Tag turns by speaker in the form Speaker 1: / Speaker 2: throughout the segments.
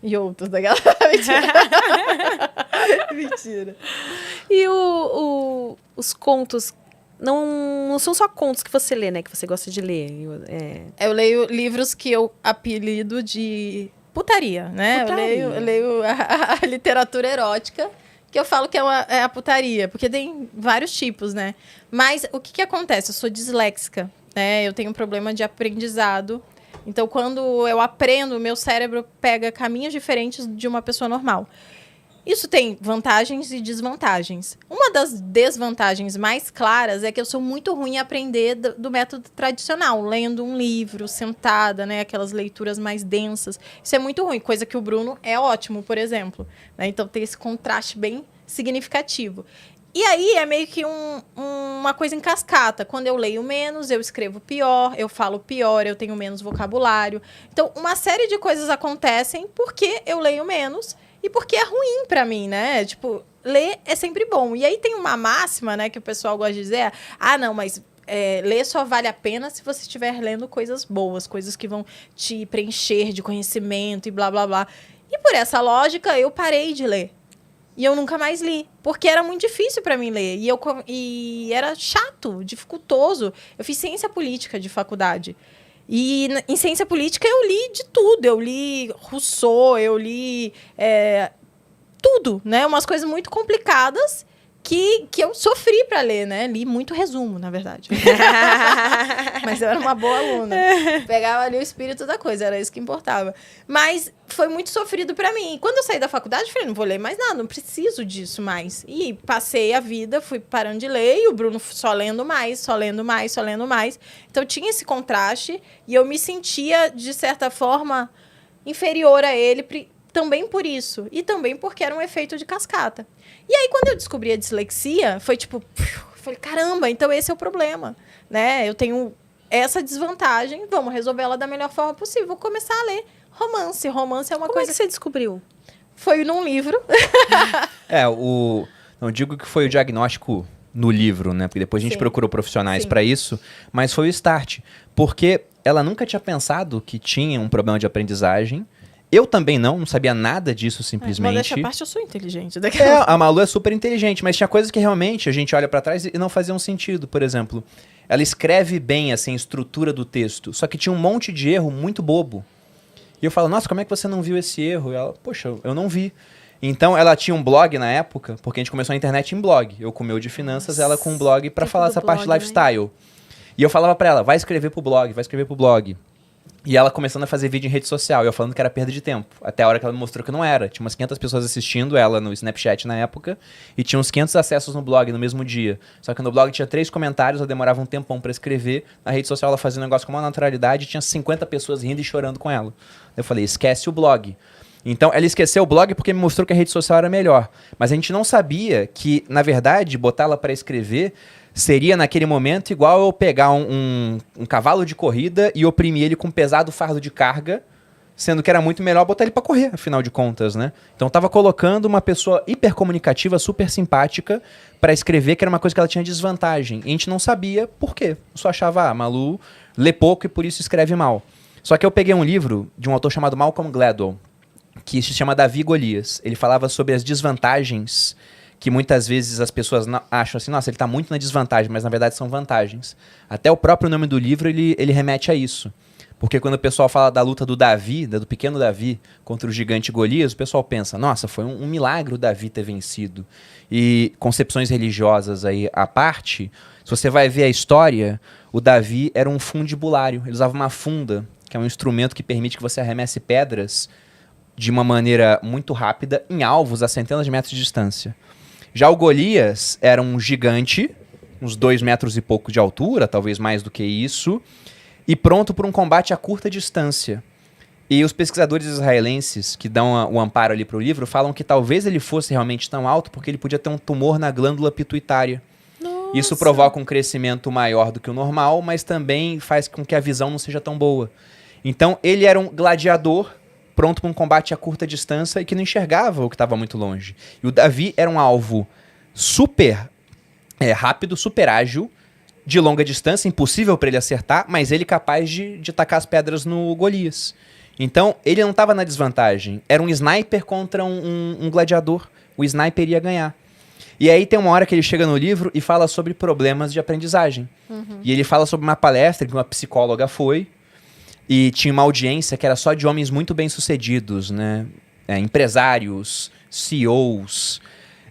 Speaker 1: E outros daquela... Mentira. Mentira.
Speaker 2: E os contos, não são só contos que você lê, né? Que você gosta de ler.
Speaker 1: Eu leio livros que eu apelido de putaria, né?
Speaker 2: Putaria.
Speaker 1: Eu leio a literatura erótica, que eu falo que é a putaria, porque tem vários tipos, né? Mas o que acontece? Eu sou disléxica, né? Eu tenho um problema de aprendizado. Então, quando eu aprendo, meu cérebro pega caminhos diferentes de uma pessoa normal. Isso tem vantagens e desvantagens. Uma das desvantagens mais claras é que eu sou muito ruim em aprender do método tradicional, lendo um livro, sentada, né, aquelas leituras mais densas. Isso é muito ruim, coisa que o Bruno é ótimo, por exemplo. Né? Então, tem esse contraste bem significativo. E aí é meio que uma coisa em cascata. Quando eu leio menos, eu escrevo pior, eu falo pior, eu tenho menos vocabulário. Então, uma série de coisas acontecem porque eu leio menos e porque é ruim pra mim, né? Tipo, ler é sempre bom. E aí tem uma máxima, né, que o pessoal gosta de dizer, não, mas ler só vale a pena se você estiver lendo coisas boas, coisas que vão te preencher de conhecimento e blá, blá, blá. E por essa lógica, eu parei de ler. E eu nunca mais li, porque era muito difícil para mim ler. E era chato, dificultoso. Eu fiz ciência política de faculdade. E em ciência política eu li de tudo. Eu li Rousseau, eu li tudo, né? Umas coisas muito complicadas que eu sofri para ler, né? Li muito resumo, na verdade. Mas eu era uma boa aluna. Pegava ali o espírito da coisa, era isso que importava. Mas foi muito sofrido para mim. E quando eu saí da faculdade, eu falei, não vou ler mais nada, não preciso disso mais. E passei a vida, fui parando de ler, e o Bruno só lendo mais, só lendo mais, só lendo mais. Então tinha esse contraste, e eu me sentia, de certa forma, inferior a ele, também por isso. E também porque era um efeito de cascata. E aí, quando eu descobri a dislexia, foi tipo... Falei, caramba, então esse é o problema. Né? Eu tenho essa desvantagem, vamos resolvê-la da melhor forma possível. Vou começar a ler romance. Romance é uma coisa...
Speaker 2: Como é que você descobriu?
Speaker 1: Foi num livro.
Speaker 3: Não digo que foi o diagnóstico no livro, né? Porque depois a gente procurou profissionais para isso, mas foi o start. Porque ela nunca tinha pensado que tinha um problema de aprendizagem. Eu também não sabia nada disso simplesmente.
Speaker 1: Mas dessa parte eu sou inteligente.
Speaker 3: A Malu é super inteligente, mas tinha coisas que realmente a gente olha pra trás e não faziam sentido. Por exemplo, ela escreve bem assim, a estrutura do texto, só que tinha um monte de erro muito bobo. E eu falo, nossa, como é que você não viu esse erro? E ela, poxa, eu não vi. Então ela tinha um blog na época, porque a gente começou a internet em blog. Eu com o meu de finanças, ela com um blog pra falar essa parte de lifestyle. Né? E eu falava pra ela, vai escrever pro blog, vai escrever pro blog. E ela começando a fazer vídeo em rede social, e eu falando que era perda de tempo. Até a hora que ela me mostrou que não era. Tinha umas 500 pessoas assistindo ela no Snapchat na época, e tinha uns 500 acessos no blog no mesmo dia. Só que no blog tinha 3 comentários, ela demorava um tempão pra escrever. Na rede social ela fazia um negócio com uma naturalidade, e tinha 50 pessoas rindo e chorando com ela. Eu falei, esquece o blog. Então, ela esqueceu o blog porque me mostrou que a rede social era melhor. Mas a gente não sabia que, na verdade, botar ela para escrever seria, naquele momento, igual eu pegar um cavalo de corrida e oprimir ele com um pesado fardo de carga, sendo que era muito melhor botar ele para correr, afinal de contas, né? Então, eu tava colocando uma pessoa hipercomunicativa, super simpática, para escrever, que era uma coisa que ela tinha desvantagem. E a gente não sabia por quê. Eu só achava, Malu lê pouco e por isso escreve mal. Só que eu peguei um livro de um autor chamado Malcolm Gladwell, que se chama Davi e Golias. Ele falava sobre as desvantagens que muitas vezes as pessoas acham assim, nossa, ele está muito na desvantagem, mas na verdade são vantagens. Até o próprio nome do livro, ele remete a isso. Porque quando o pessoal fala da luta do Davi, do pequeno Davi, contra o gigante Golias, o pessoal pensa, nossa, foi um milagre o Davi ter vencido. E concepções religiosas aí à parte, se você vai ver a história, o Davi era um fundibulário. Ele usava uma funda, que é um instrumento que permite que você arremesse pedras de uma maneira muito rápida em alvos a centenas de metros de distância. Já o Golias era um gigante, uns 2 metros e pouco de altura, talvez mais do que isso, e pronto para um combate a curta distância. E os pesquisadores israelenses que dão o amparo ali para o livro falam que talvez ele fosse realmente tão alto porque ele podia ter um tumor na glândula pituitária. Nossa. Isso provoca um crescimento maior do que o normal, mas também faz com que a visão não seja tão boa. Então ele era um gladiador pronto para um combate a curta distância e que não enxergava o que estava muito longe. E o Davi era um alvo super rápido, super ágil, de longa distância, impossível para ele acertar, mas ele capaz de tacar as pedras no Golias. Então, ele não estava na desvantagem. Era um sniper contra um gladiador. O sniper ia ganhar. E aí tem uma hora que ele chega no livro e fala sobre problemas de aprendizagem. E ele fala sobre uma palestra que uma psicóloga foi e tinha uma audiência que era só de homens muito bem-sucedidos, né? Empresários, CEOs.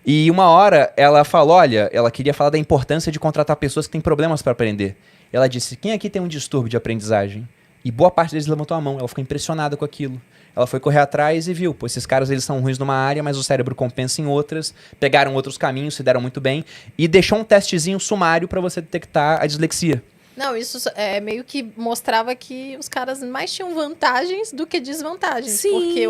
Speaker 3: E uma hora ela falou, olha, ela queria falar da importância de contratar pessoas que têm problemas para aprender. Ela disse, quem aqui tem um distúrbio de aprendizagem? E boa parte deles levantou a mão, ela ficou impressionada com aquilo. Ela foi correr atrás e viu, pô, esses caras eles são ruins numa área, mas o cérebro compensa em outras, pegaram outros caminhos, se deram muito bem, e deixou um testezinho sumário para você detectar a dislexia.
Speaker 1: Não, isso meio que mostrava que os caras mais tinham vantagens do que desvantagens.
Speaker 2: Sim.
Speaker 1: Porque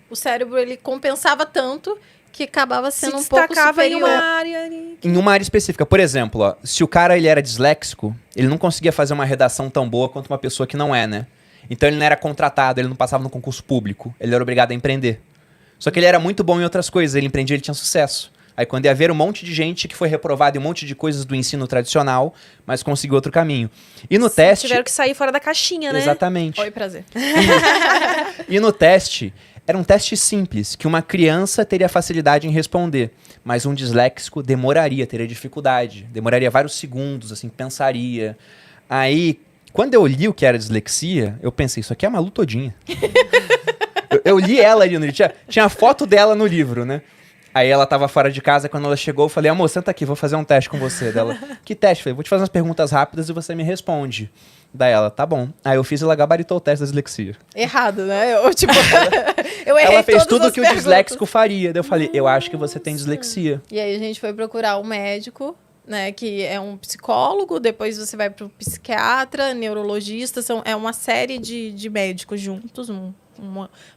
Speaker 1: o cérebro, ele compensava tanto que acabava sendo um pouco
Speaker 2: destacava em
Speaker 1: superior.
Speaker 2: uma área ali.
Speaker 3: Em uma área específica. Por exemplo, ó, se o cara ele era disléxico, ele não conseguia fazer uma redação tão boa quanto uma pessoa que não é, né? Então ele não era contratado, ele não passava no concurso público, ele era obrigado a empreender. Só que ele era muito bom em outras coisas, ele empreendia, ele tinha sucesso. Aí quando ia ver um monte de gente que foi reprovada em um monte de coisas do ensino tradicional, mas conseguiu outro caminho. E no teste...
Speaker 2: Tiveram que sair fora da caixinha, né?
Speaker 3: Exatamente.
Speaker 1: Oi, prazer.
Speaker 3: E no teste, era um teste simples, que uma criança teria facilidade em responder, mas um disléxico demoraria, teria dificuldade, demoraria vários segundos, assim, pensaria. Aí, quando eu li o que era dislexia, eu pensei, isso aqui é a Malu todinha. eu li ela ali no livro, tinha a foto dela no livro, né? Aí ela tava fora de casa, quando ela chegou, eu falei, amor, senta aqui, vou fazer um teste com você. Dela, que teste? Eu falei, vou te fazer umas perguntas rápidas e você me responde. Daí ela, tá bom. Aí eu fiz e ela gabaritou o teste da dislexia.
Speaker 1: Errado, né? Eu, tipo, eu errei
Speaker 3: Ela fez
Speaker 1: todas
Speaker 3: tudo
Speaker 1: as
Speaker 3: que o
Speaker 1: perguntas.
Speaker 3: disléxico faria. Daí eu falei, eu acho que você tem dislexia.
Speaker 1: E aí a gente foi procurar um médico, né, que é um psicólogo, depois você vai para o psiquiatra, neurologista, é uma série de médicos juntos,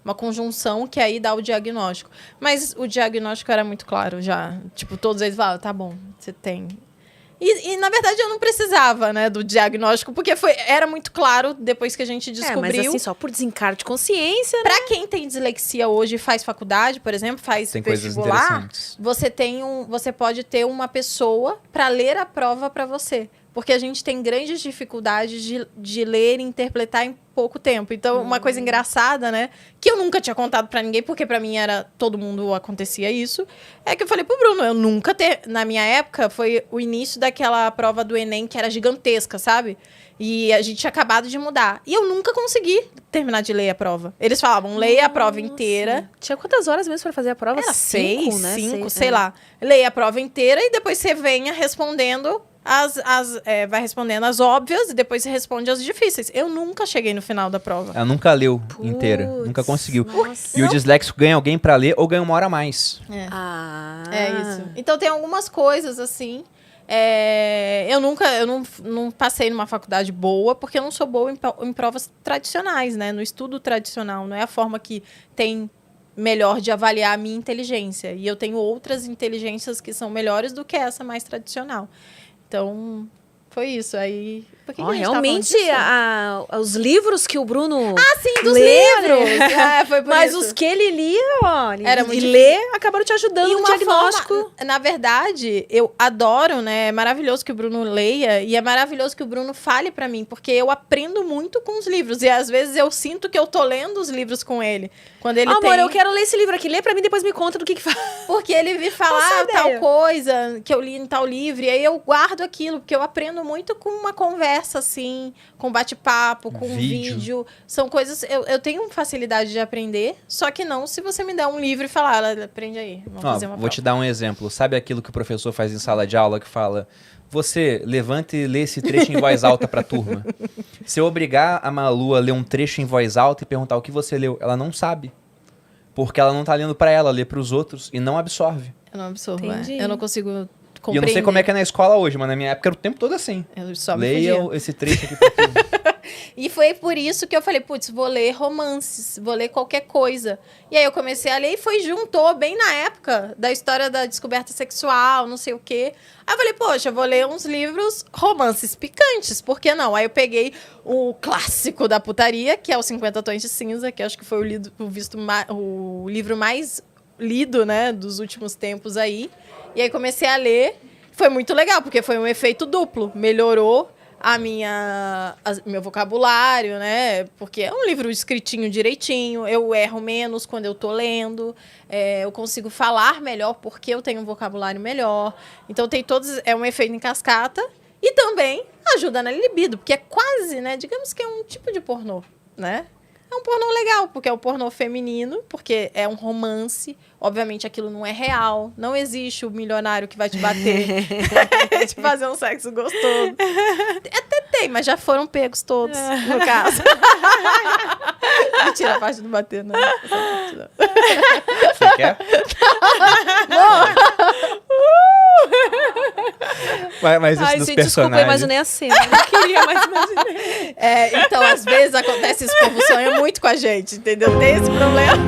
Speaker 1: uma conjunção que aí dá o diagnóstico. Mas o diagnóstico era muito claro já. Tipo, todos eles falavam, tá bom, você tem. E na verdade, eu não precisava, né, do diagnóstico, porque era muito claro depois que a gente descobriu.
Speaker 2: Mas assim, só por desencargo de consciência, né?
Speaker 1: Pra quem tem dislexia hoje e faz faculdade, por exemplo, faz
Speaker 3: Tem coisas
Speaker 1: vestibular,
Speaker 3: interessantes.
Speaker 1: você pode ter uma pessoa para ler a prova para você. Porque a gente tem grandes dificuldades de ler e interpretar em pouco tempo. Então, uma coisa engraçada, né? Que eu nunca tinha contado pra ninguém, porque pra mim todo mundo acontecia isso. É que eu falei pro Bruno, eu nunca na minha época, foi o início daquela prova do Enem que era gigantesca, sabe? E a gente tinha acabado de mudar. E eu nunca consegui terminar de ler a prova. Eles falavam, leia a prova inteira.
Speaker 2: Tinha quantas horas mesmo pra fazer a prova?
Speaker 1: Era 6,
Speaker 2: né?
Speaker 1: 5, sei lá. Leia a prova inteira e depois você venha respondendo vai respondendo as óbvias e depois você responde as difíceis. Eu nunca cheguei no final da prova.
Speaker 3: Ela nunca leu inteira, nunca conseguiu.
Speaker 2: Nossa.
Speaker 3: E o disléxico ganha alguém pra ler ou ganha uma hora a mais.
Speaker 1: É isso. Então tem algumas coisas assim. Eu não passei numa faculdade boa, porque eu não sou boa em provas tradicionais, né? No estudo tradicional. Não é a forma que tem melhor de avaliar a minha inteligência. E eu tenho outras inteligências que são melhores do que essa mais tradicional. Então, foi isso. Aí, por que que a gente tava falando
Speaker 2: Realmente,
Speaker 1: disso?
Speaker 2: os livros que o Bruno
Speaker 1: Sim, dos
Speaker 2: lê,
Speaker 1: livros! Foi por
Speaker 2: mas
Speaker 1: isso.
Speaker 2: os que ele lia, olha,
Speaker 1: Era muito
Speaker 2: lê, acabaram te ajudando
Speaker 1: E
Speaker 2: no
Speaker 1: uma
Speaker 2: diagnóstico.
Speaker 1: forma, na verdade, eu adoro, né? É maravilhoso que o Bruno leia e é maravilhoso que o Bruno fale pra mim, porque eu aprendo muito com os livros e às vezes eu sinto que eu tô lendo os livros com ele. Quando ele
Speaker 2: Amor, eu quero ler esse livro aqui. Lê pra mim, depois me conta do que faz.
Speaker 1: Porque ele me fala
Speaker 2: Nossa,
Speaker 1: tal
Speaker 2: ideia.
Speaker 1: coisa que eu li em tal livro, e aí eu guardo aquilo, porque eu aprendo muito com uma conversa, assim, com bate-papo, com vídeo. São coisas... Eu tenho facilidade de aprender, só que não se você me der um livro e falar, aprende aí, vamos fazer uma
Speaker 3: Vou
Speaker 1: prova.
Speaker 3: te dar um exemplo. Sabe aquilo que o professor faz em sala de aula que fala... Você levanta e lê esse trecho em voz alta pra turma. Se eu obrigar a Malu a ler um trecho em voz alta e perguntar o que você leu, ela não sabe. Porque ela não tá lendo pra ela, lê pros outros e não absorve.
Speaker 1: Eu não absorvo,
Speaker 2: Entendi.
Speaker 1: eu não consigo compreender.
Speaker 3: E eu não sei como é que é na escola hoje, mas na minha época era o tempo todo assim.
Speaker 1: Eu só me
Speaker 3: Leia
Speaker 1: fugia.
Speaker 3: esse trecho aqui pra turma.
Speaker 1: E foi por isso que eu falei, putz, vou ler romances, vou ler qualquer coisa. E aí eu comecei a ler e juntou bem na época da história da descoberta sexual, não sei o quê. Aí eu falei, poxa, eu vou ler uns livros romances picantes, por que não? Aí eu peguei o clássico da putaria, que é os 50 Tons de Cinza, que acho que foi o livro mais lido, né, dos últimos tempos aí. E aí comecei a ler. Foi muito legal, porque foi um efeito duplo. Melhorou meu vocabulário, né? Porque é um livro escritinho direitinho, eu erro menos quando eu tô lendo, eu consigo falar melhor porque eu tenho um vocabulário melhor. Então tem todos, é um efeito em cascata e também ajuda na libido, porque é quase, né? Digamos que é um tipo de pornô, né? É um pornô legal, porque é um pornô feminino, porque é um romance. Obviamente, aquilo não é real. Não existe o milionário que vai te bater, te fazer um sexo gostoso. Até tem, mas já foram pegos todos, no caso. Mentira, a parte do bater, não.
Speaker 3: Você quer? Mas isso
Speaker 2: Ai,
Speaker 3: dos
Speaker 2: gente,
Speaker 3: personagens...
Speaker 2: desculpa, eu imaginei a cena. Eu não queria, mas imaginei.
Speaker 1: Então, às vezes acontece isso, o povo sonha muito com a gente, entendeu? Tem esse problema.